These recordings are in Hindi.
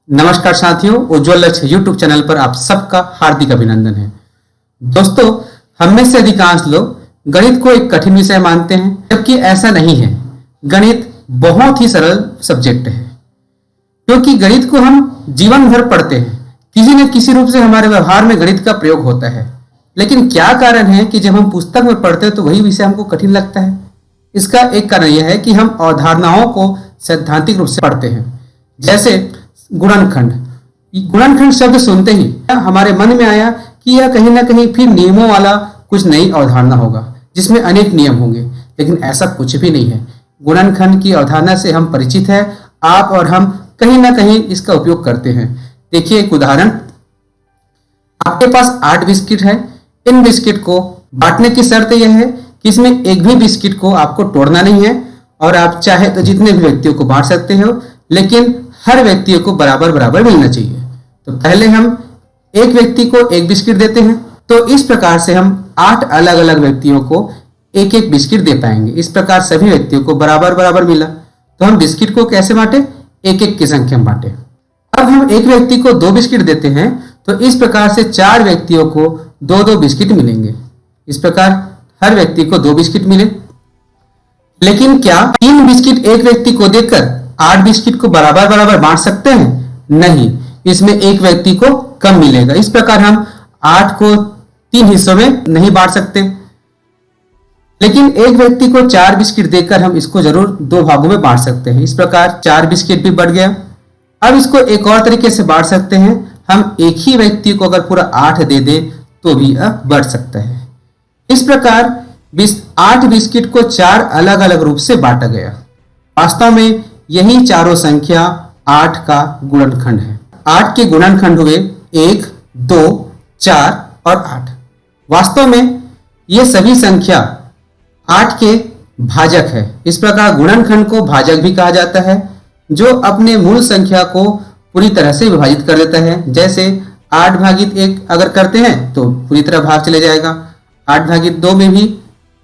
नमस्कार साथियों, उज्ज्वल लक्ष्य यूट्यूब चैनल पर आप सबका हार्दिक अभिनंदन है। दोस्तों, हम में से अधिकांश लोग गणित को एक कठिन विषय मानते हैं, जबकि ऐसा नहीं है। गणित बहुत ही सरल सब्जेक्ट है, क्योंकि गणित को हम जीवन भर पढ़ते हैं। किसी न किसी रूप से हमारे व्यवहार में गणित का प्रयोग होता है। लेकिन क्या कारण है कि जब हम पुस्तक में पढ़ते हैं तो वही विषय हमको कठिन लगता है? इसका एक कारण यह है कि हम अवधारणाओं को सैद्धांतिक रूप से पढ़ते हैं। जैसे गुणनखंड। गुणनखंड शब्द सुनते ही हमारे मन में आया कि यह कहीं ना कहीं फिर नियमों वाला कुछ नई अवधारणा होगा, जिसमें अनेक नियम होंगे। लेकिन ऐसा कुछ भी नहीं है। गुणनखंड की अवधारणा से हम परिचित हैं। आप और हम कहीं ना कहीं इसका उपयोग करते हैं। देखिए एक उदाहरण। आपके पास 8 बिस्किट है। इन बिस्किट को बांटने की शर्त यह है कि इसमें एक भी बिस्किट को आपको तोड़ना नहीं है, और आप चाहे तो जितने भी व्यक्तियों को बांट सकते हो, लेकिन हर व्यक्ति को बराबर बराबर मिलना चाहिए। तो पहले हम एक व्यक्ति को एक बिस्किट देते हैं, तो इस प्रकार से हम 8 अलग अलग व्यक्तियों को एक एक बिस्किट दे पाएंगे। इस प्रकार सभी व्यक्तियों को बराबर बराबर मिला। तो हम बिस्किट को कैसे बांटे? एक एक की संख्या में बांटे। अब हम एक व्यक्ति को 2 बिस्किट देते हैं, तो इस प्रकार से 4 व्यक्तियों को 2-2 बिस्किट मिलेंगे। इस प्रकार हर व्यक्ति को 2 बिस्किट मिले। लेकिन क्या 3 बिस्किट एक व्यक्ति को देकर 8 बिस्किट को बराबर बराबर बांट सकते हैं? नहीं, इसमें एक व्यक्ति को कम मिलेगा। इस प्रकार हम 8 को 3 हिस्सों में नहीं बांट सकते। लेकिन एक व्यक्ति को 4 बिस्किट देकर हम इसको जरूर 2 भागों में बांट सकते हैं। इस प्रकार 4 बिस्किट भी बढ़ गया। अब इसको एक और तरीके से बांट सकते हैं। हम एक ही व्यक्ति को अगर पूरा 8 दे दे तो भी अब बढ़ सकता है। इस प्रकार 8 बिस्किट को 4 अलग अलग रूप से बांटा गया। वास्तव में यही चारों संख्या 8 का गुणनखंड है। 8 के गुणनखंड हुए 1, 2, 4 और 8। वास्तव में ये सभी संख्या 8 के भाजक है। इस प्रकार गुणनखंड को भाजक भी कहा जाता है, जो अपने मूल संख्या को पूरी तरह से विभाजित कर देता है। जैसे 8/1 अगर करते हैं तो पूरी तरह भाग चले जाएगा। 8/2 में भी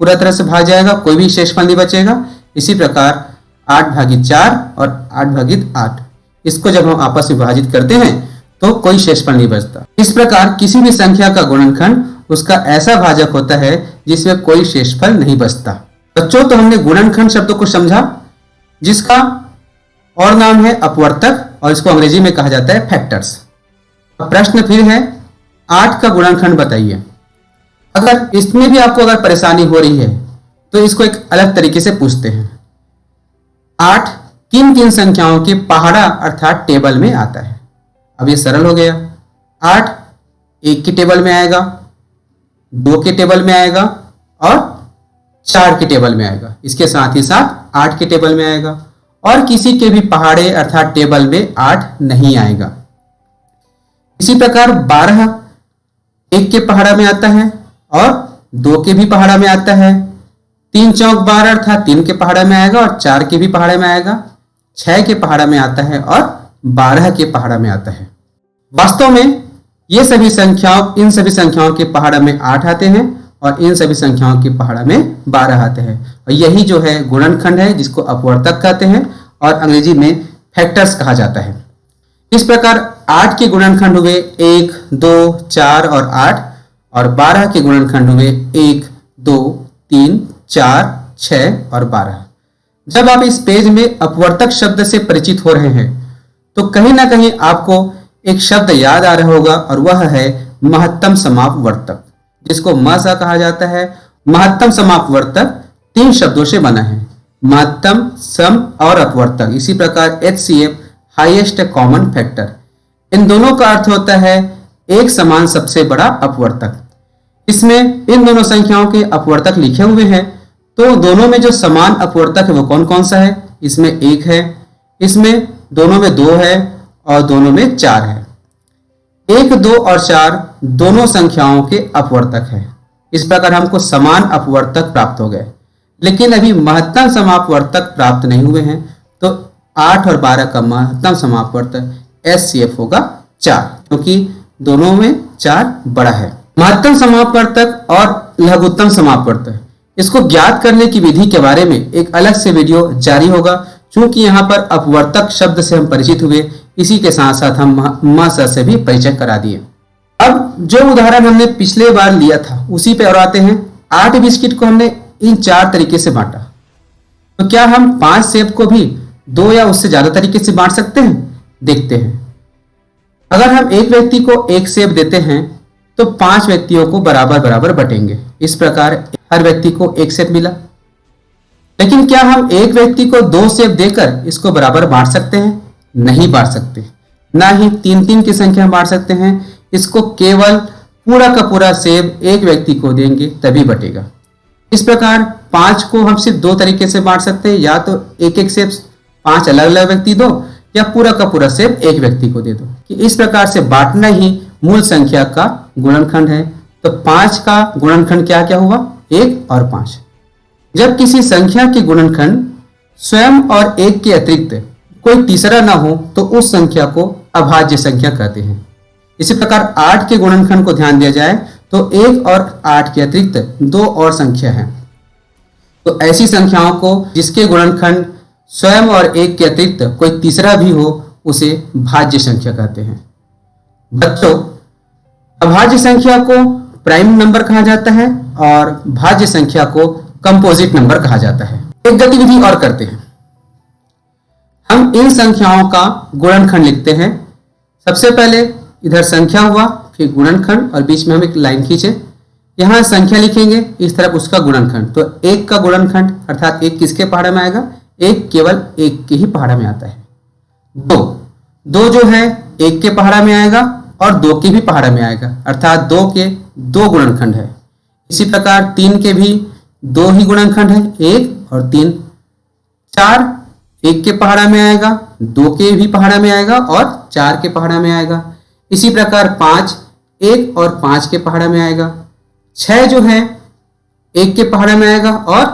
पूरा तरह से भाग जाएगा, कोई भी शेषफल नहीं बचेगा। इसी प्रकार 8/4 और 8/8, इसको जब हम आपस में विभाजित करते हैं तो कोई शेषफल नहीं बचता। इस प्रकार किसी भी संख्या का गुणनखंड उसका ऐसा भाजक होता है जिसमें कोई शेषफल नहीं बचता। बच्चों, तो हमने गुणनखंड शब्द को समझा, जिसका और नाम है अपवर्तक, और इसको अंग्रेजी में कहा जाता है फैक्टर्स। अब प्रश्न फिर है, 8 का गुणनखंड बताइए। अगर इसमें भी आपको अगर परेशानी हो रही है तो इसको एक अलग तरीके से पूछते हैं। 8 किन संख्याओं के पहाड़ा अर्थात टेबल में आता है? अब ये सरल हो गया। 8 1 के टेबल में आएगा, 2 के टेबल में आएगा और 4 के टेबल में आएगा। इसके साथ ही साथ 8 के टेबल में आएगा, और किसी के भी पहाड़े अर्थात टेबल में 8 नहीं आएगा। इसी प्रकार 12 1 के पहाड़ा में आता है और 2 के भी पहाड़ा में आता है। 3 चौक 12 अर्थात 3 के पहाड़ा में आएगा और 4 के भी पहाड़े में आएगा। 6 के पहाड़ा में आता है और 12 के पहाड़ा में आता है। वास्तव में ये सभी संख्याओं इन सभी संख्याओं के पहाड़ा में 8 आते हैं और इन सभी संख्याओं के पहाड़ा में 12 आते हैं। और यही जो है गुणनखंड है, जिसको अपवर्तक कहते हैं और अंग्रेजी में फैक्टर्स कहा जाता है। इस प्रकार 8 के गुणनखंड हुए 1, 2, 4 और 8, और 12 के गुणनखंड हुए 1, 2, 3, 4, 6 और 12। जब आप इस पेज में अपवर्तक शब्द से परिचित हो रहे हैं तो कहीं ना कहीं आपको एक शब्द याद आ रहा होगा, और वह है महत्तम समापवर्तक, जिसको मसा कहा जाता है। महत्तम समापवर्तक 3 शब्दों से बना है, महत्तम, सम और अपवर्तक। इसी प्रकार HCF हाईएस्ट कॉमन फैक्टर। इन दोनों का अर्थ होता है एक समान सबसे बड़ा अपवर्तक। इसमें इन दोनों संख्याओं के अपवर्तक लिखे हुए हैं, तो दोनों में जो समान अपवर्तक है वो कौन कौन सा है? इसमें 1 है, इसमें दोनों में 2 है और दोनों में 4 है। 1, 2 और 4 दोनों संख्याओं के अपवर्तक है। इस प्रकार हमको समान अपवर्तक प्राप्त हो गए। लेकिन अभी महत्तम समापवर्तक प्राप्त नहीं हुए हैं, तो 8 और 12 का महत्तम समापवर्तक HCF होगा 4, क्योंकि दोनों में 4 बड़ा है। महत्तम समापवर्तक और लघुत्तम समापवर्तक, इसको ज्ञात करने की विधि के बारे में एक अलग से वीडियो जारी होगा। चूंकि यहाँ पर अपवर्तक शब्द से हम परिचित हुए, इसी के साथ साथ हम म स से भी परिचय करा दिए। अब जो उदाहरण हमने पिछले बार लिया था उसी पे और आते हैं। 8 बिस्किट को हमने इन 4 तरीके से बांटा, तो क्या हम 5 सेब को भी 2 या उससे ज्यादा तरीके से बांट सकते हैं? देखते हैं। अगर हम एक व्यक्ति को 1 सेब देते हैं तो 5 व्यक्तियों को बराबर बराबर बटेंगे। इस प्रकार हर व्यक्ति को 1 सेब मिला। लेकिन क्या हम एक व्यक्ति को 2 सेब देकर इसको बराबर बांट सकते हैं? नहीं बांट सकते। ना ही 3-3 की संख्या बांट सकते हैं। इसको केवल पूरा का पूरा सेब एक व्यक्ति को देंगे तभी बटेगा। इस प्रकार 5 को हम सिर्फ 2 तरीके से बांट सकते हैं, या तो एक एक सेब 5 अलग अलग व्यक्ति दो, या पूरा का पूरा सेब एक व्यक्ति को दे दो। कि इस प्रकार से बांटना ही मूल संख्या का गुणनखंड है। तो 5 का गुणनखंड क्या क्या हुआ? 1 और 5। जब किसी संख्या के गुणनखंड स्वयं और 1 के अतिरिक्त कोई तीसरा ना हो तो उस संख्या को अभाज्य संख्या कहते हैं। इसी प्रकार 8 के गुणनखंड को ध्यान दिया जाए तो 1 और 8 के अतिरिक्त 2 और संख्या है। तो ऐसी संख्याओं को जिसके गुणनखंड स्वयं और 1 के अतिरिक्त कोई तीसरा भी हो उसे भाज्य संख्या कहते हैं। बच्चों, अभाज्य संख्या को प्राइम नंबर कहा जाता है और भाज्य संख्या को कंपोजिट नंबर कहा जाता है। एक गतिविधि और करते हैं। हम इन संख्याओं का गुणनखंड लिखते हैं। सबसे पहले इधर संख्या हुआ, फिर गुणनखंड, और बीच में हम एक लाइन खींचे। यहाँ संख्या लिखेंगे, इस तरफ उसका गुणनखंड। तो 1 का गुणनखंड अर्थात 1 किसके पहाड़ा में आएगा? 1 केवल 1 के ही पहाड़ा में आता है। 2 जो है 1 के पहाड़ा में आएगा और 2 के भी पहाड़ा में आएगा, अर्थात 2 के 2 गुणनखंड है। इसी प्रकार 3 के भी 2 ही गुणनखंड है, 1 और 3। 4 1 के पहाड़ा में आएगा, 2 के भी पहाड़ा में आएगा और 4 के पहाड़ा में आएगा। इसी प्रकार 5 1 और 5 के पहाड़ा में आएगा। 6 जो है 1 के पहाड़ा में आएगा और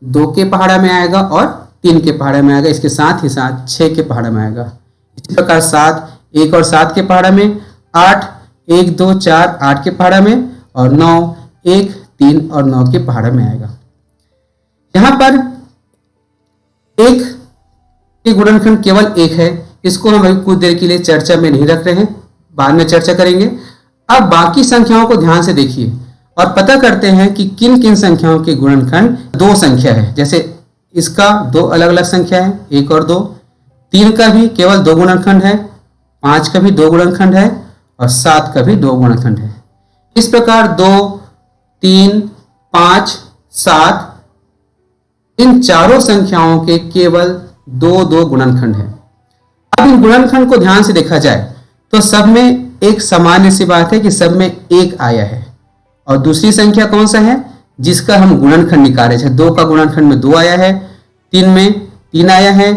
2 के पहाड़ा में आएगा और 3 के पहाड़ा में आएगा। इसके साथ ही साथ 6 के पहाड़ा में आएगा। इसी प्रकार 7 1 और 7 के पहाड़ा में, 8 1 2 4 8 के पहाड़ा में, और 9 1 3 और 9 के पहाड़ा में आएगा। यहाँ पर 1 के गुणनखंड केवल 1 है। इसको हम अभी कुछ देर के लिए चर्चा में नहीं रख रहे हैं, बाद में चर्चा करेंगे। अब बाकी संख्याओं को ध्यान से देखिए और पता करते हैं कि किन किन संख्याओं के गुणनखंड 2 संख्या है। जैसे इसका 2 अलग अलग संख्या है, 1 और 2। 3 का भी केवल 2 गुणनखंड है, 5 का भी 2 गुणनखंड है और 7 का भी 2 गुणनखंड है। इस प्रकार 2 3 5 7 इन चारों संख्याओं के केवल 2 गुणनखंड है। अब इन गुणनखंड को ध्यान से देखा जाए तो सब में एक सामान्य सी बात है कि सब में 1 आया है। और दूसरी संख्या कौन सा है जिसका हम गुणनखंड निकाल रहे थे? 2 का गुणनखंड में 2 आया है, 3 में 3 आया है,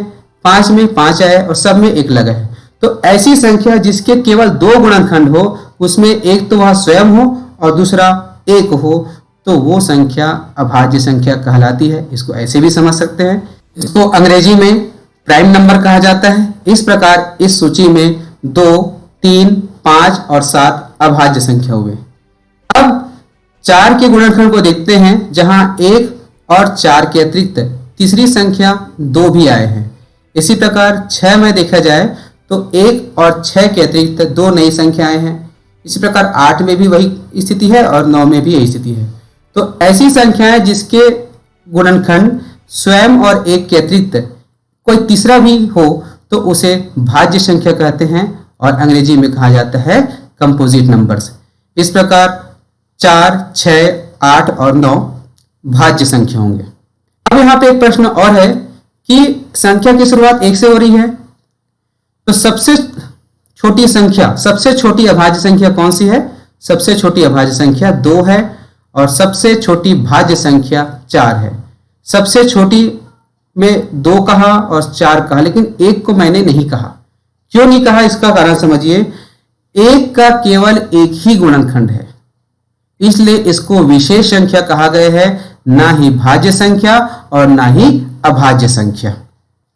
5 में 5 आया है और सब में 1 लगा है। तो ऐसी संख्या जिसके केवल 2 गुणनखंड हो, उसमें एक तो वह स्वयं हो और दूसरा 1 हो, तो वो संख्या अभाज्य संख्या कहलाती है। इसको ऐसे भी समझ सकते हैं। इसको अंग्रेजी में प्राइम नंबर कहा जाता है। इस प्रकार इस सूची में 2 3 5 और 7 अभाज्य संख्या हुए। अब 4 के गुणनखंड को देखते हैं, जहां 1 और 4 के अतिरिक्त तीसरी संख्या 2 भी आए हैं। इसी प्रकार 6 में देखा जाए तो 1 और 6 के अतिरिक्त 2 नई संख्याएं हैं। इसी प्रकार 8 में भी वही स्थिति है और 9 में भी यही स्थिति है। तो ऐसी संख्याएं जिसके गुणनखंड स्वयं और 1 के अतिरिक्त कोई तीसरा भी हो तो उसे भाज्य संख्या कहते हैं और अंग्रेजी में कहा जाता है कंपोजिट नंबर्स। इस प्रकार 4 6 8 और 9 भाज्य संख्या होंगे। अब यहाँ पे एक प्रश्न और है कि संख्या की शुरुआत 1 से हो रही है, तो सबसे छोटी संख्या, सबसे छोटी अभाज्य संख्या कौन सी है? सबसे छोटी अभाज्य संख्या 2 है और सबसे छोटी भाज्य संख्या 4 है। सबसे छोटी में 2 कहा और 4 कहा, लेकिन 1 को मैंने नहीं कहा। क्यों नहीं कहा इसका कारण समझिए। 1 का केवल 1 ही गुणनखंड है, इसलिए इसको विशेष संख्या कहा गया है, ना ही भाज्य संख्या और ना ही अभाज्य संख्या।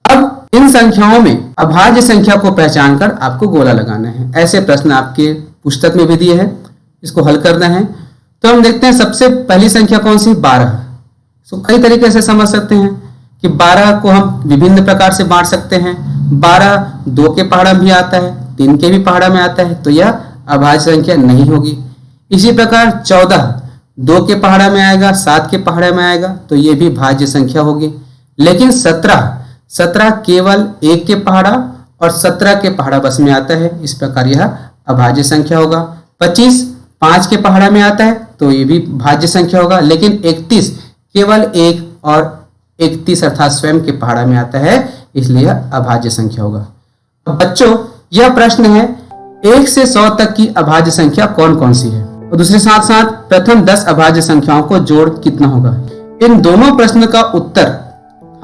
अब इन संख्याओं में अभाज्य संख्या को पहचान कर आपको गोला लगाना है। ऐसे प्रश्न आपके पुस्तक में भी दिए हैं, इसको हल करना है। तो हम देखते हैं सबसे पहली संख्या कौन सी? 12। तो कई तरीके से समझ सकते हैं कि 12 को हम विभिन्न प्रकार से बांट सकते हैं। 12 2 के पहाड़ा में भी आता है, 3 के भी पहाड़ा में आता है, तो यह अभाज्य संख्या नहीं होगी। इसी प्रकार 14 2 के पहाड़ा में आएगा, 7 के पहाड़ा में आएगा, तो ये भी भाज्य संख्या होगी। लेकिन 17 केवल 1 के पहाड़ा और 17 के पहाड़ा बस में आता है, इस प्रकार यह अभाज्य संख्या होगा। 25 5 के पहाड़ा में आता है, तो ये भी भाज्य संख्या होगा। लेकिन 31 केवल 1 और 31 अर्थात स्वयं के पहाड़ा में आता है, इसलिए यह अभाज्य संख्या होगा। तो बच्चों, यह प्रश्न है 1 से 100 तक की अभाज्य संख्या कौन कौन सी है, और दूसरे साथ साथ प्रथम 10 अभाज्य संख्याओं को जोड़ कितना होगा। इन दोनों प्रश्न का उत्तर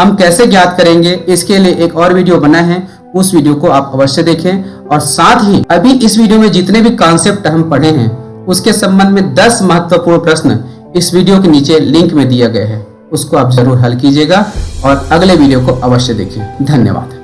हम कैसे ज्ञात करेंगे, इसके लिए एक और वीडियो बना है, उस वीडियो को आप अवश्य देखें। और साथ ही अभी इस वीडियो में जितने भी कॉन्सेप्ट हम पढ़े हैं उसके संबंध में 10 महत्वपूर्ण प्रश्न इस वीडियो के नीचे लिंक में दिया गया है, उसको आप जरूर हल कीजिएगा और अगले वीडियो को अवश्य देखें। धन्यवाद।